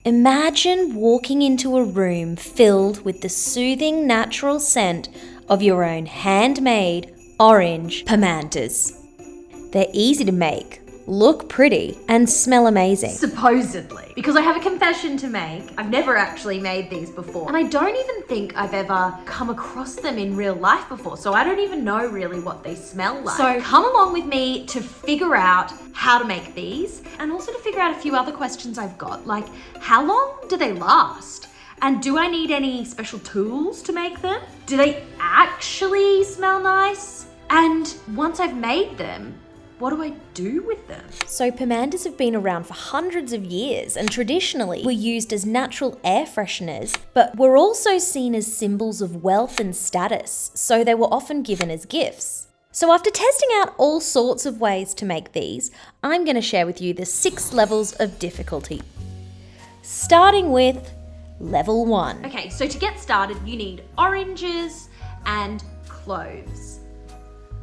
Imagine walking into a room filled with the soothing natural scent of your own handmade orange pomanders. They're easy to make, look pretty, and smell amazing. Supposedly. Because I have a confession to make. I've never actually made these before. And I don't even think I've ever come across them in real life before. So I don't even know really what they smell like. So come along with me to figure out how to make these and also to figure out a few other questions I've got. Like, how long do they last? And do I need any special tools to make them? Do they actually smell nice? And once I've made them, what do I do with them? So pomanders have been around for hundreds of years and traditionally were used as natural air fresheners, but were also seen as symbols of wealth and status, so they were often given as gifts. So after testing out all sorts of ways to make these, I'm going to share with you the 6 levels of difficulty. Starting with level 1. Okay, so to get started, you need oranges and cloves.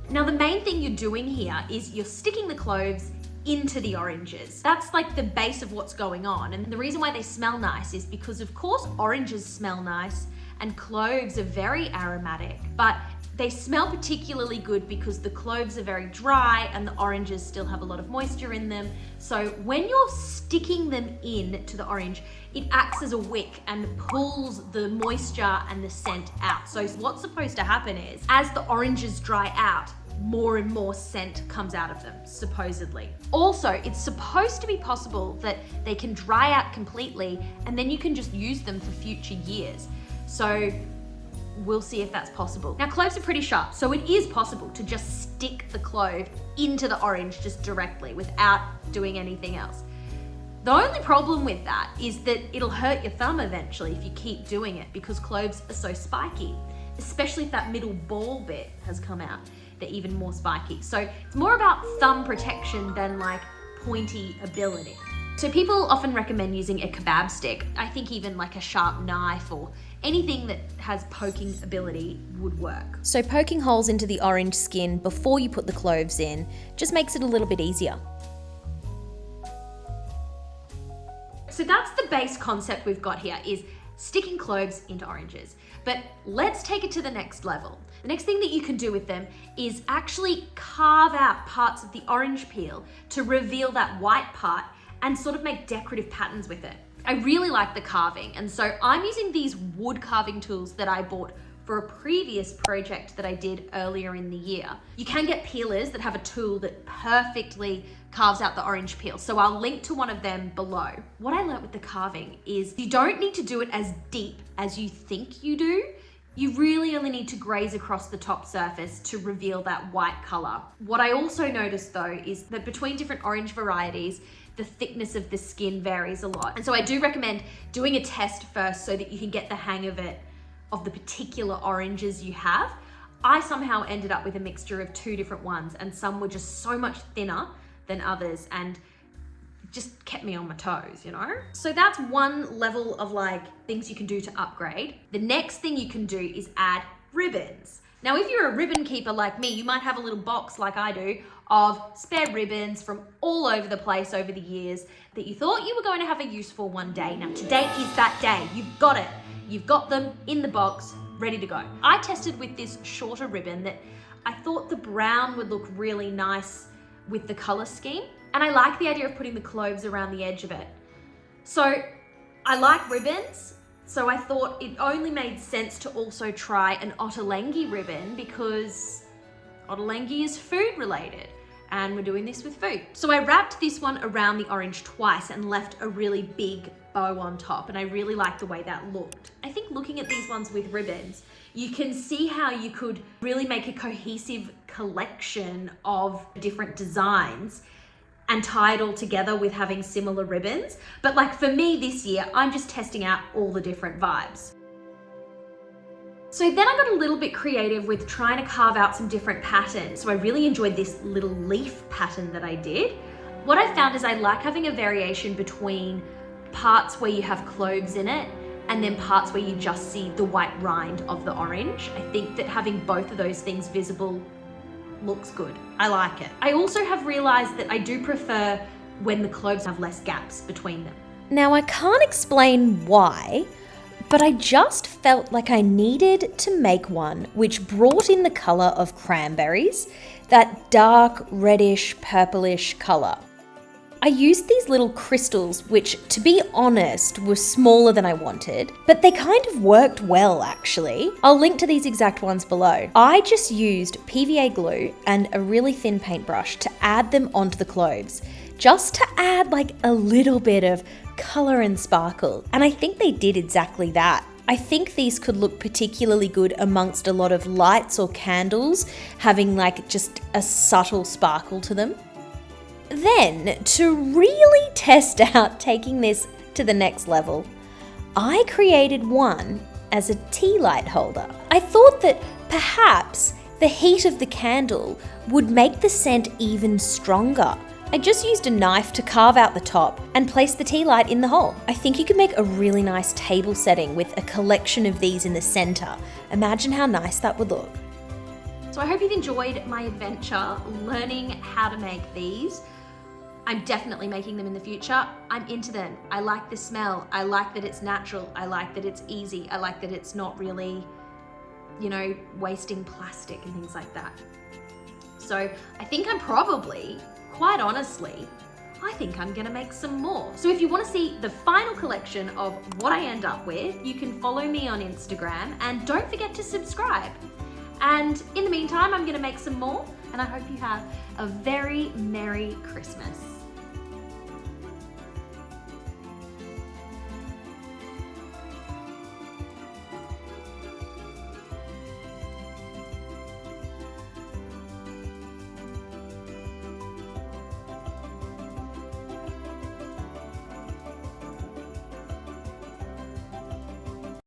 Now, the main thing you're doing here is you're sticking the cloves into the oranges. That's like the base of what's going on. And the reason why they smell nice is because, of course, oranges smell nice and cloves are very aromatic, but they smell particularly good because the cloves are very dry and the oranges still have a lot of moisture in them. So when you're sticking them in to the orange, it acts as a wick and pulls the moisture and the scent out. So what's supposed to happen is, as the oranges dry out, more and more scent comes out of them, supposedly. Also, it's supposed to be possible that they can dry out completely and then you can just use them for future years. So we'll see if that's possible. Now, cloves are pretty sharp, so it is possible to just stick the clove into the orange just directly without doing anything else. The only problem with that is that it'll hurt your thumb eventually if you keep doing it because cloves are so spiky, especially if that middle ball bit has come out. They're even more spiky. So it's more about thumb protection than like pointy ability. So people often recommend using a kebab stick. I think even like a sharp knife or anything that has poking ability would work. So poking holes into the orange skin before you put the cloves in just makes it a little bit easier. So that's the base concept we've got here, is sticking cloves into oranges. But let's take it to the next level. The next thing that you can do with them is actually carve out parts of the orange peel to reveal that white part and sort of make decorative patterns with it. I really like the carving, and so I'm using these wood carving tools that I bought for a previous project that I did earlier in the year. You can get peelers that have a tool that perfectly carves out the orange peel, so I'll link to one of them below. What I learned with the carving is you don't need to do it as deep as you think you do. You really only need to graze across the top surface to reveal that white color. What I also noticed though is that between different orange varieties, the thickness of the skin varies a lot. And so I do recommend doing a test first so that you can get the hang of it, of the particular oranges you have. I somehow ended up with a mixture of 2 different ones, and some were just so much thinner than others and just kept me on my toes, you know? So that's one level of like things you can do to upgrade. The next thing you can do is add ribbons. Now, if you're a ribbon keeper like me, you might have a little box like I do of spare ribbons from all over the place over the years that you thought you were going to have a use for one day. Now, today is that day. You've got it. You've got them in the box, ready to go. I tested with this shorter ribbon that I thought the brown would look really nice with the color scheme. And I like the idea of putting the cloves around the edge of it. So I like ribbons. So I thought it only made sense to also try an ottolenghi ribbon because ottolenghi is food related and we're doing this with food. So I wrapped this one around the orange twice and left a really big bow on top, and I really liked the way that looked. I think looking at these ones with ribbons, you can see how you could really make a cohesive collection of different designs and tie it all together with having similar ribbons. But like for me this year, I'm just testing out all the different vibes. So then I got a little bit creative with trying to carve out some different patterns. So I really enjoyed this little leaf pattern that I did. What I found is I like having a variation between parts where you have cloves in it and then parts where you just see the white rind of the orange. I think that having both of those things visible looks good. I like it. I also have realized that I do prefer when the cloves have less gaps between them. Now I can't explain why, but I just felt like I needed to make one which brought in the colour of cranberries, that dark reddish purplish colour. I used these little crystals which, to be honest, were smaller than I wanted, but they kind of worked well actually. I'll link to these exact ones below. I just used PVA glue and a really thin paintbrush to add them onto the cloves, just to add like a little bit of colour and sparkle, and I think they did exactly that. I think these could look particularly good amongst a lot of lights or candles, having like just a subtle sparkle to them. Then, to really test out taking this to the next level, I created one as a tea light holder. I thought that perhaps the heat of the candle would make the scent even stronger. I just used a knife to carve out the top and place the tea light in the hole. I think you could make a really nice table setting with a collection of these in the center. Imagine how nice that would look. So I hope you've enjoyed my adventure learning how to make these. I'm definitely making them in the future. I'm into them. I like the smell. I like that it's natural. I like that it's easy. I like that it's not really, wasting plastic and things like that. So I think I'm probably, quite honestly, I think I'm gonna make some more. So if you wanna see the final collection of what I end up with, you can follow me on Instagram and don't forget to subscribe. And in the meantime, I'm gonna make some more and I hope you have a very Merry Christmas.